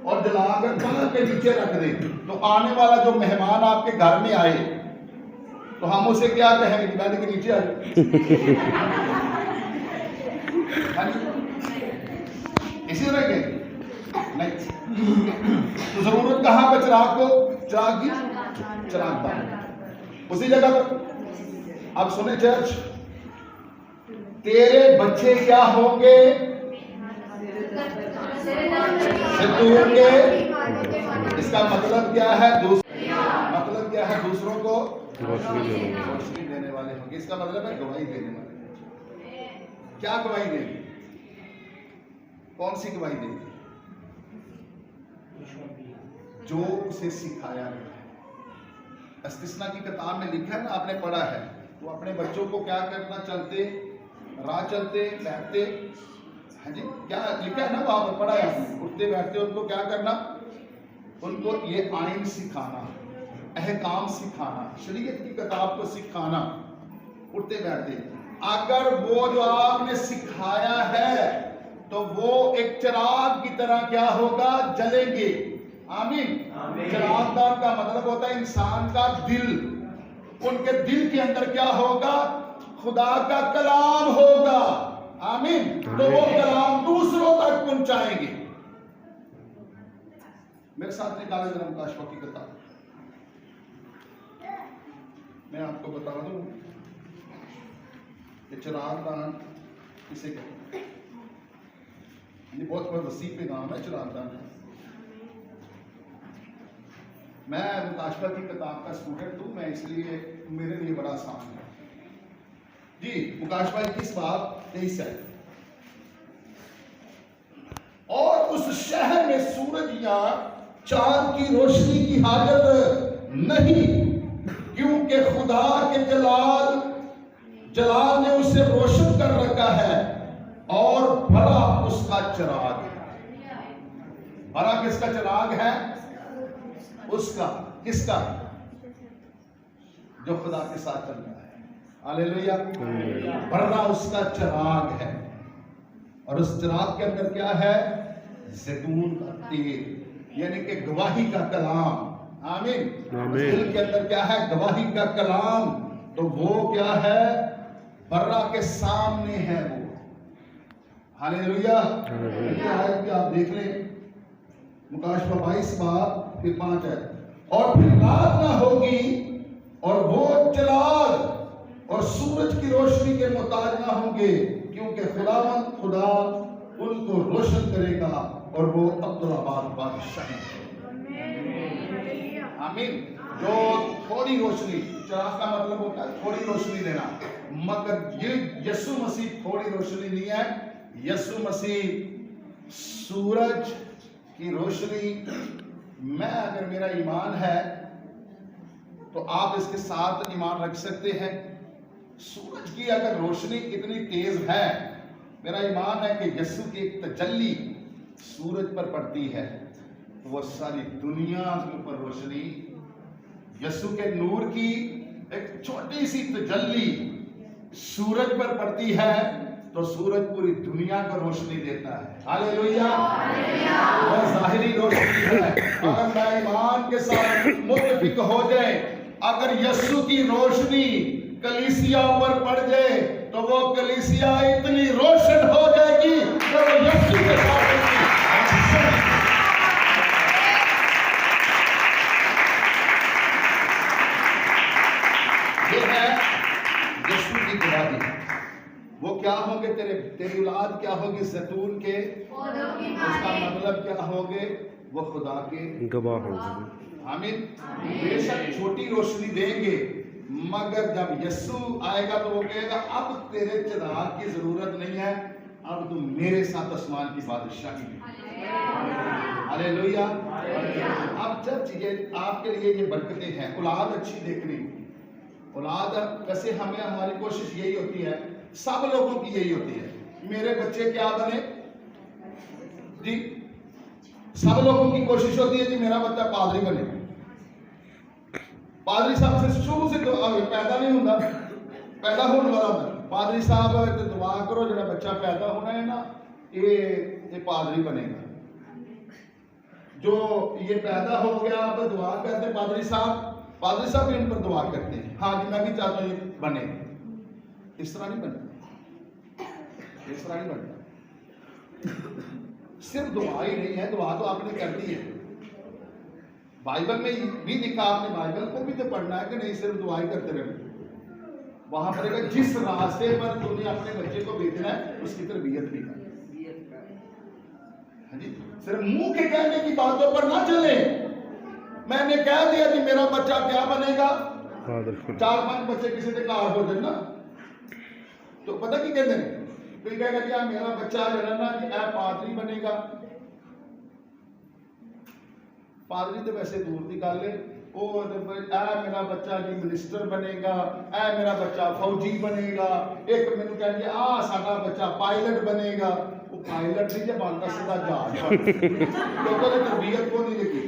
Speaker 1: और जलाकर पलंग के नीचे रख दें, तो आने वाला जो मेहमान आपके घर में आए तो हम उसे क्या कहेंगे? बेड के नीचे आ इसी तरह के नहीं। तो जरूरत कहां पर? चिराग को, चिराग की चिराग उसी जगह पर। अब सुने चर्च, तेरे बच्चे क्या होंगे? जैतून के। इसका मतलब क्या है? मतलब क्या है? दूसरों को रोशनी देने वाले होंगे। इसका मतलब है गवाही देने वाले। क्या गवाही देंगे? कौन सी गवाही देंगे? जो उसे सिखाया गया है। इस्तिस्ना की किताब में लिखा है ना, आपने पढ़ा है, तो अपने बच्चों को क्या करना? चलते राह चलते बैठते, हाँ जी, क्या लिखा है ना, वहां पर पढ़ा है आपने। उठते बैठते उनको क्या करना? उनको ये आइन सिखाना, अहकाम सिखाना, शरीयत की किताब को सिखाना, उठते बैठते। अगर वो जो आपने सिखाया है तो वो एक चिराग की तरह क्या होगा? जलेंगे। आमीन। चिरागदान का मतलब होता है इंसान का दिल। उनके दिल के अंदर क्या होगा? खुदा का कलाम होगा। आमीन। तो वो कलाम दूसरों तक पहुंचाएंगे। मेरे साथ निकाले जरा मुकाशवा की किताब। मैं आपको बता दूं कि चिरागदान किसे कहते हैं। ये बहुत वसी पे नाम है, चिरागदान है। मैं मुकाशवा की किताब का स्टूडेंट हूं, मैं इसलिए मेरे लिए बड़ा आसान है जी। मुकाशवा 21 बाब 23 है। और उस शहर में सूरज या चांद की रोशनी की हाजत नहीं, क्योंकि खुदा के जलाल ने उसे रोशन कर रखा है और भरा उसका चिराग है। भरा किसका चिराग है? उसका। किसका? जो खुदा के साथ चल रहा है। हालेलुया। भरा उसका चिराग है। और उस चिराग के अंदर क्या है? जैतून का तेल, यानी कि गवाही का कलाम। आमीन। दिल के अंदर क्या है? गवाही का कलाम। तो वो क्या है? बर्रा के सामने है वो। हालेलुया। आप देख लें मुकाशवा 22 बाब फिर 5 है। और फिर रात ना होगी और वो चिराग और सूरज की रोशनी के मोहताज ना होंगे, क्योंकि खुदा उनको रोशन करेगा और वो अब्दुल्लाबाद बादशाह है। आमीन। जो थोड़ी रोशनी, चिराग का मतलब होता है थोड़ी रोशनी देना, मगर ये यीशु मसीह थोड़ी रोशनी नहीं है। यीशु मसीह सूरज की रोशनी। मैं, अगर मेरा ईमान है तो आप इसके साथ ईमान रख सकते हैं सूरज की अगर रोशनी इतनी तेज है, मेरा ईमान है कि यीशु की एक तजल्ली सूरज पर पड़ती है तो वो सारी दुनिया के ऊपर रोशनी, यीशु के नूर की एक छोटी सी तजल्ली सूरज पर पड़ती है तो सूरज पूरी दुनिया को रोशनी देता है। हालेलुया। वह ज़ाहिरी रोशनी है। अगर मैं ईमान के साथ मुत्तफिक हो जाए, अगर यीशु की रोशनी कलीसिया पर पड़ जाए तो वो कलीसिया इतनी रोशन हो जाएगी कि वो यीशु के साथ ये है यीशु की गवाही। वो क्या होंगे, तेरी औलाद क्या होगी, ज़ैतून के, उसका मतलब क्या होंगे, वो खुदा के
Speaker 2: गवाह होंगे।
Speaker 1: आमीन। बेशक छोटी रोशनी देंगे, मगर जब यीशु आएगा तो वो कहेगा अब तेरे चिराग की जरूरत नहीं है, अब तुम मेरे साथ आसमान की बादशाही में। हालेलुया। अब जब ये आपके लिए ये बरकतें हैं, औलाद अच्छी देखनी, औलाद वैसे हमें हमारी कोशिश यही होती है, सब लोगों की यही होती है, मेरे बच्चे क्या बने जी। सब लोगों की कोशिश होती है कि मेरा बच्चा पादरी बने। पादरी साहब से शुरू से पैदा नहीं होता, पैदा होने वाला होता। पादरी साहब दुआ करो जो बच्चा पैदा होना है ना, ये पादरी बनेगा। जो ये पैदा हो गया, अब दुआ करते पादरी साहब इन पर दुआ करते हैं, हाँ जी मैं भी चाहता हूँ ये बने। इस तरह नहीं बनता, इस तरह नहीं बनता। सिर्फ दुआ ही नहीं है, दुआ तो आपने कर दी है, बाइबल में भी लिखा, आपने बाइबल को भी तो पढ़ना है कि नहीं, सिर्फ दुआ ही करते रहना। वहां पर जिस रास्ते पर तुमने अपने बच्चे को भेजना है उसकी तरबियत भी कर। हाँ जी, सिर्फ मुंह के कहने की बातों पर ना चले। मैंने कह दिया कि मेरा बच्चा क्या बनेगा, 4-5 बच्चे किसी के कार हो जाए ना तो पता की कहते हैं, कोई कहेगा कि मेरा बच्चा जो है ना कि पादरी बनेगा। पादरी तो वैसे दूर की गल है, और मेरा बच्चा जी मिनिस्टर बनेगा, मेरा बच्चा फौजी बनेगा। एक मैनू कहेंगे साडा बच्चा पायलट बनेगा। वो पायलट नहीं जब बनता सीधा जहाज लोगों ने तरबियत को नहीं लिखी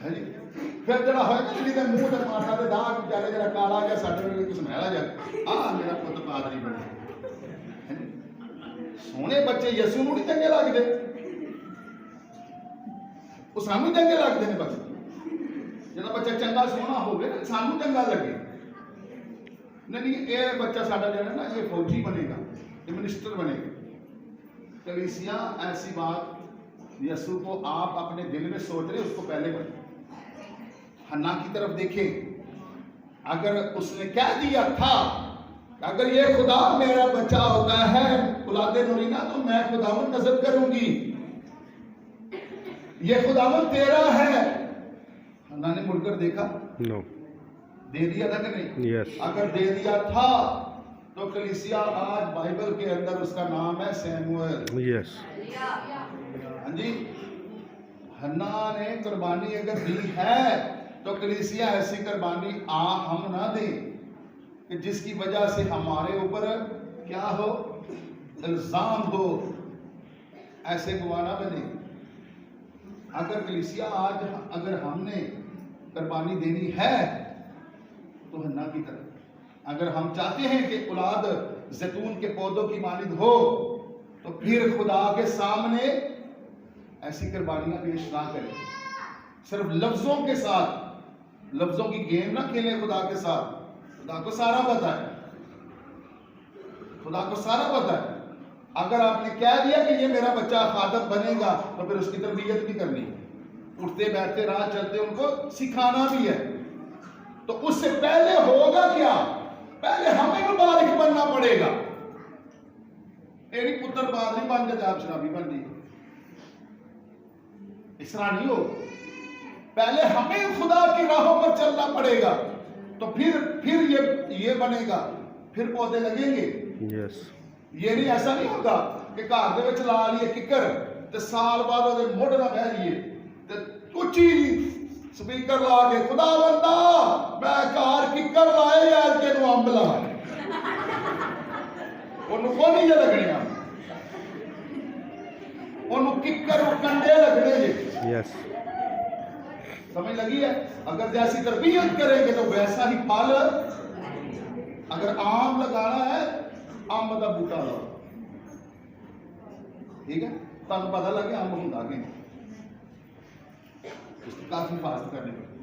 Speaker 1: है जी। फिर जरा होगा जी मुंह से मारना तो दाग बेचारे जरा काला गया साडे वर्गे कुछ महला जा मेरा पुत पादरी बने। सोने बच्चे यसू नूं नहीं चंगे लगते, वो सानू चंगे लगते हैं। बस जो बच्चा चंगा सोहना हो गया सानू चंगा लगे। नहीं ये बच्चा साडा जो है ना ये फौजी बनेगा, ये मिनिस्टर बनेगा। कलीसिया ऐसी बात यसू को आप अपने दिल में सोच रहे, उसको पहले बने। हन्ना की तरफ देखें, अगर उसने कह दिया था अगर ये खुदा मेरा बच्चा होता है औलादे नूरीना तो मैं खुदावंद नजर करूंगी, ये खुदावंद तेरा है। हन्ना ने मुड़कर देखा,
Speaker 2: नो
Speaker 1: दे दिया था कि नहीं?
Speaker 2: यस।
Speaker 1: अगर दे दिया था तो कलीसिया आज बाइबल के अंदर उसका नाम है सैमुएल।
Speaker 2: यस।
Speaker 1: हाँ जी, हन्ना ने कुर्बानी अगर दी है तो कलीसिया ऐसी कुर्बानी हम ना दें कि जिसकी वजह से हमारे ऊपर क्या हो, इल्जाम हो, ऐसे गवाना बने। अगर कलीसिया आज अगर हमने कुर्बानी देनी है तो हन्ना की तरह, अगर हम चाहते हैं कि औलाद जैतून के पौधों की मानिंद हो तो फिर खुदा के सामने ऐसी कुर्बानियां पेश ना करें। सिर्फ लफ्जों के साथ, लफ्जों की गेम ना खेलें खुदा के साथ। खुदा को सारा पता है, खुदा को सारा पता है। अगर आपने कह दिया कि ये मेरा बच्चा खादम बनेगा तो फिर उसकी तरबियत भी करनी है, उठते बैठते राह चलते उनको सिखाना भी है। तो उससे पहले होगा क्या, पहले हमें मुबारक बनना पड़ेगा। एक पुत्र पादरी बन जाए आप शराबी बन जाए, इस तरह नहीं हो। पहले हमें खुदा की राहों पर चलना पड़ेगा तो फिर ये बनेगा, फिर पौधे लगेंगे।
Speaker 2: यस।
Speaker 1: ये नहीं, ऐसा नहीं होगा कि घर दे विच ला लिए किकर ते साल बाद ओदे मोढे ना बह जाइए ते उच्ची स्पीकर ला के खुदा बंदा मैं घर किकर लाए यार के अंब ला ਉਹਨੂੰ ਕੋਈ ਨਹੀਂ ਲੱਗਣੀਆਂ ਉਹਨੂੰ किक्कर कंडे लगने जे
Speaker 2: यस
Speaker 1: समझ लगी है अगर जैसी तरबियत करेंगे तो वैसा ही फल अगर आम लगाना है अंब का बूटा लाओ ठीक है तुम पता लगे अंब होंदा कि उसकी काफी हिफाजत करनी पड़ती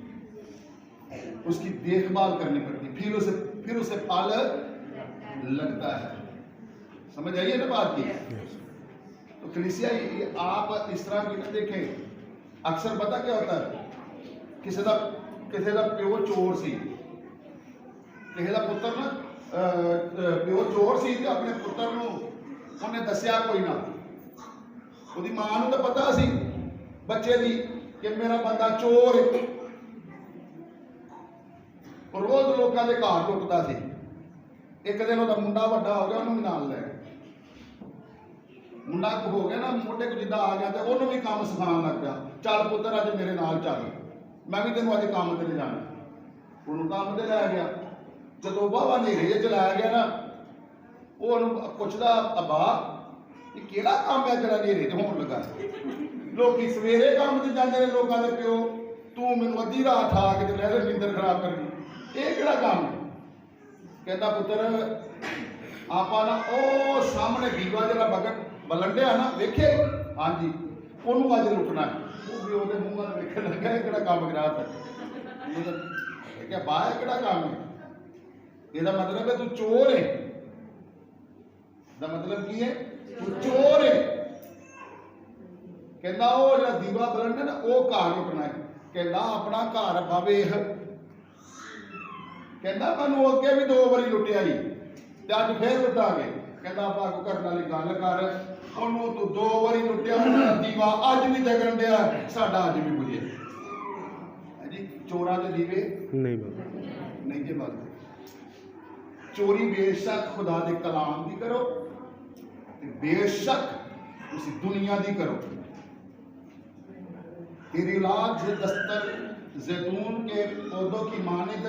Speaker 1: उसकी देखभाल करनी पड़ती फिर उसे फल लगता है समझ आइए ना बात की तो कलीसिया आप इस तरह की देखें अक्सर पता क्या होता है किसी का प्यो चोर सी किसी का पुत्र ना प्यो चोर सी ते अपने पुत्र नूं उन्हें दसिया कोई ना उसदी मां नूं तो पता सी बच्चे दी कि मेरा बंदा चोर है रोज लोगों के घर टुटदा सी एक दिन उसका मुंडा वड्डा हो गया उन्होंने भी नाल लै मुंडा हो गया ना मोटे को जिदा आ गया तो उन्होंने भी काम सिखाने लग गया चल पुत्र अज मेरे नाल चल मैं भी तेन अज काम ते ले जाना उन्होंने काम ते लै गया जो वाहवा नेरे च लाया गया ना वो पुछदा अब्बा ये केड़ा काम है जरा नेरे च होण लगा लोग सवेरे काम ते जांदे ने लोगों के प्यो तू मैनू अद्धी रात आ के लै नींदर खराब करनी ये केड़ा काम है कहता पुत्र आपा ना ओ सामने दीवा जरा बगट बलंडिया ना वेखे हाँ जी ओनू अज लुटना है वो भी ਉਹਦੇ ਮੂੰਹ ਵੱਲ ਵੇਖਣ ਲੱਗਾ ਇਹ ਕਿਹੜਾ ਕੰਮ ਕਰਾਤਾ ਇਹ ਕਿ ਬਾਹਰ ਕਿਹੜਾ ਕੰਮ ਹੈ ਇਹਦਾ ਮਤਲਬ ਹੈ ਤੂੰ ਚੋਰ ਹੈ ਦਾ ਮਤਲਬ ਕੀ ਹੈ ਤੂੰ ਚੋਰ ਹੈ ਕਹਿੰਦਾ ਉਹ ਜਿਹੜਾ ਦੀਵਾ ਬਲੰਡਾ ਨਾ ਉਹ ਘਰ ਲੁਟਣਾ ਹੈ ਕਹਿੰਦਾ ਆਪਣਾ ਘਰ ਬਾਵੇਖ ਕਹਿੰਦਾ ਮੈਨੂੰ ਅੱਗੇ ਵੀ 2 ਵਾਰੀ ਲੁੱਟਿਆ ਹੀ ਤੇ ਅੱਜ ਫੇਰ ਲੁੱਟਾਂਗੇ ਕਹਿੰਦਾ ਆਪਾਂ ਕੋ ਕਰਨ ਵਾਲੀ ਗੱਲ ਕਰ ਉਹਨੂੰ ਤੂੰ 2 ਵਾਰੀ ਲੁੱਟਿਆ ਦੀਵਾ ਅੱਜ ਵੀ ਜਗਣ ਡਿਆ ਸਾਡਾ ਅੱਜ ਵੀ ਬੁਝੇ ਹਾਂਜੀ ਚੋਰਾਂ ਦੇ ਦੀਵੇ
Speaker 2: नहीं बाबा
Speaker 1: नहीं जे बलते चोरी बेशक खुदा दे कलाम दी करो ते बेशक उस दुनिया दी करो तेरी औलाद दस्तर जैतून के पौधों की मानिद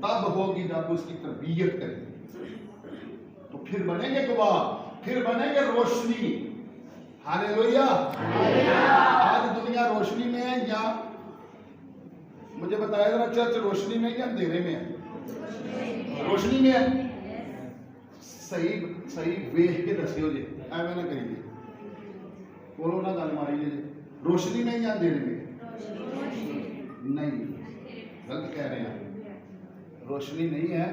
Speaker 1: तब होगी जब उसकी तरबियत करेंगे तो फिर बनेंगे गवाह फिर बनेंगे रोशनी हालेलुया आज दुनिया रोशनी में है या मुझे बताया जरा चर्च रोशनी में या अंधेरे में है रोशनी में है सही सही वेख के दसियो जी एवं ना करिए बोलो ना गल मारी जी रोशनी में या अंधेरे में नहीं गलत कह रहे हैं रोशनी नहीं है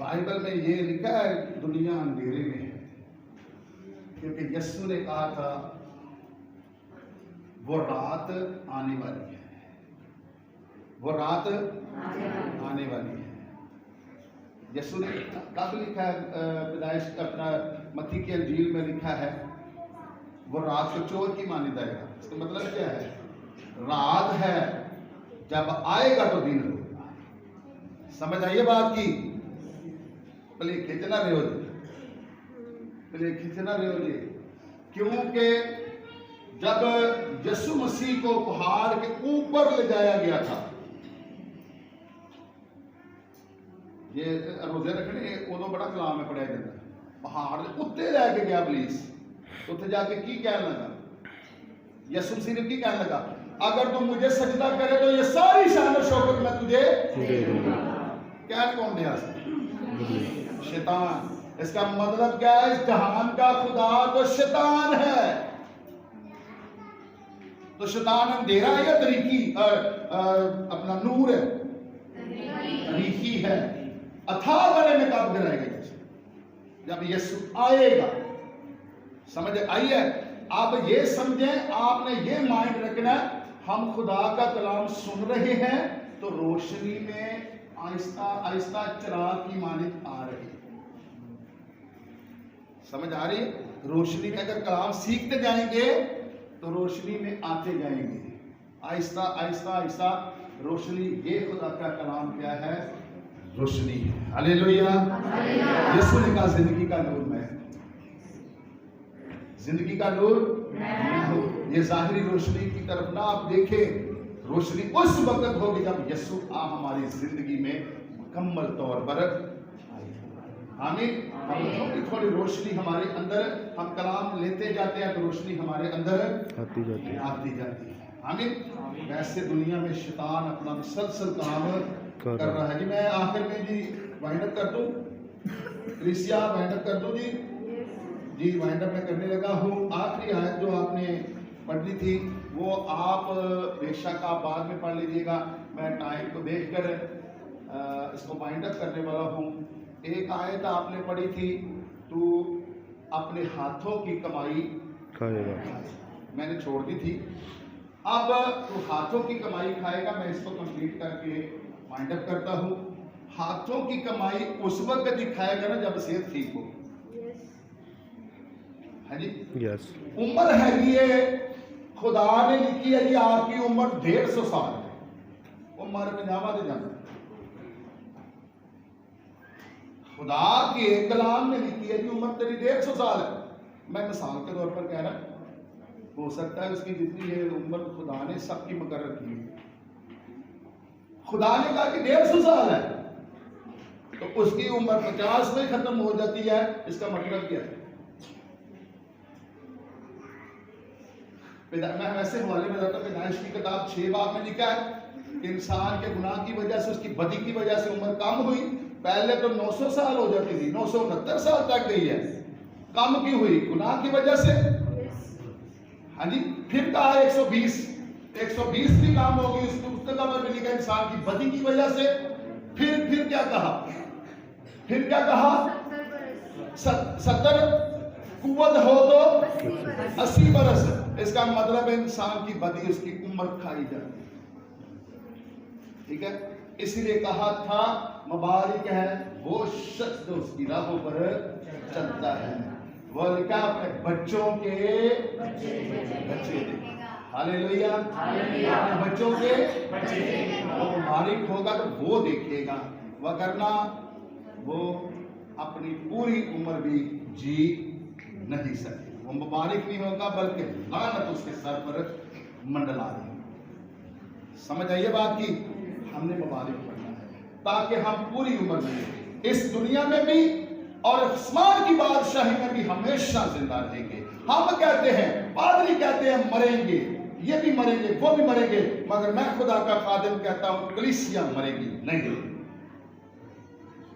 Speaker 1: बाइबल में ये लिखा है दुनिया अंधेरे में है क्योंकि यीशु ने कहा था वो रात आने वाली है वो रात आने वाली है यीशु ने कब लिखा है पैदाइश अपना मत्ती की अंजील में लिखा है वो रात को चोर की मानी जाएगा इसका मतलब क्या है रात है जब आएगा तो दिन होगा समझ आइए बात की पहले खींचना रहे हो पहले खींचना रहे हो क्योंकि जब यीशु मसीह को पहाड़ के ऊपर ले जाया गया था ये रोजे रखने उदों बड़ा कलाम में पढ़िया जाता है पहाड़ के उत्ते लैके गया पुलिस उत्थे जाके की कहने लगा यीशु मसीह ने की कहने लगा अगर तुम मुझे सजदा करे तो ये सारी शान और शौकत मैं तुझे क्या कौन दिया शैतान इसका मतलब क्या है इस जहान का खुदा तो शैतान है तो शैतान अंधेरा है या तरीकी अपना नूर है तरीकी है अथाह बने में कब गिराएगा जब यीशु आएगा समझ आई है आप ये समझें आपने ये माइंड रखना हम खुदा का कलाम सुन रहे हैं तो रोशनी में आहिस्ता आहिस्ता चिराग की मानित आ रही समझ आ रही है रोशनी में अगर कलाम सीखते जाएंगे तो रोशनी में आते जाएंगे आहिस्ता आहिस्ता आहिस्ता रोशनी ये खुदा का कलाम क्या है रोशनी है हालेलुया यीशु ने कहा जिंदगी का नूर मैं जिंदगी का नूर मैं हूं ये जाहिरी रोशनी की तरफ ना आप देखें रोशनी उस वक्त होगी जब यीशु हमारी जिंदगी में मुकम्मल तौर पर आमीन। हम थोड़ी थोड़ी रोशनी हमारे अंदर, हम कलाम लेते जाते हैं तो रोशनी हमारे अंदर
Speaker 2: आती जाती है।
Speaker 1: है आमीन। वैसे दुनिया में शैतान अपना मुसलसल काम कर रहा है जी। मैं आखिर में जी वाइंड अप कर दूं, क्रिसिया वाइंड अप कर दूं जी वाइंड अप मैं करने लगा हूँ। आखिरी आयत जो आपने पढ़नी थी वो आप बेशक आप बाद में पढ़ लीजिएगा, मैं टाइम को देखकर इसको वाइंड अप करने वाला हूँ। एक आयत आपने पढ़ी थी, तू अपने हाथों की कमाई
Speaker 2: खाएगा,
Speaker 1: मैंने छोड़ दी थी। अब तू हाथों की कमाई खाएगा, मैं इसको कंप्लीट करके वाइंड अप करता हूँ। हाथों की कमाई उस वक्त दिखाएगा ना जब सेहत ठीक हो, है जी।
Speaker 2: यस,
Speaker 1: उम्र हैगी है, खुदा ने लिखी है जी आपकी उम्र 150 साल है। उम्र में जावा दे जाना, खुदा के कलाम में लिखी है जी उम्र तेरी 150 साल है। मैं मिसाल के तौर पर कह रहा, हो सकता है उसकी जितनी है उम्र खुदा ने सबकी मुकर्रर की है। खुदा ने कहा कि 150 साल है तो उसकी उम्र 50 में खत्म हो जाती है। इसका मतलब क्या है? मैं वैसे हवाले में जाता हूँ, पैदाइश की किताब 6 बाब में लिखा है कि इंसान के गुनाह की वजह से, उसकी बदी की वजह से उम्र कम हुई। पहले तो 900 साल हो जाती थी, 969 साल तक गई है। कम क्यों हुई? गुनाह की वजह से। हाँ जी। फिर कहा 120 भी कम हो गई। उसके बाद में लिखा इंसान की बदी की वजह से। फिर क्या कहा? 70 कुव्वत हो तो 80 बरस। इसका मतलब इंसान की बदी, उसकी उम्र खाई जाती है। ठीक है, इसलिए कहा था मुबारक है वो शख्स जो उसकी राहों पर चलता है। वो लिखा अपने बच्चों के बच्चे देखेगा। हालेलुया, अपने बच्चों के वो मुबारक होगा तो वो देखेगा, वरना वो अपनी पूरी उम्र भी जी नहीं सके। वो मुबारक नहीं होगा बल्कि लानत उसके सर पर मंडला रही। समझ आइए बात की? हमने मुबारक पढ़ना है ताकि हम पूरी उम्र में इस दुनिया में भी और आसमान की बादशाही में भी हमेशा जिंदा रहेंगे। हम कहते हैं, पादरी कहते हैं मरेंगे, ये भी मरेंगे, वो भी मरेंगे, मगर मैं खुदा का खादिम कहता हूं कलीसिया मरेगी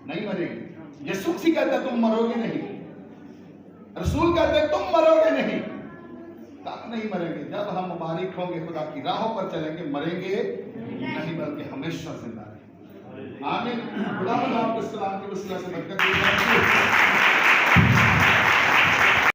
Speaker 1: नहीं मरेगी। यीशु मसीह कहता है तुम मरोगे नहीं, रसूल कहते हैं तुम मरोगे नहीं। तब नहीं मरेंगे जब हम मुबारक होंगे, खुदा की राहों पर चलेंगे, मरेंगे नहीं बल्कि हमेशा जिंदा रहेंगे। आमीन। खुदा आपको इस्लाम के वसीला से बरकत दे।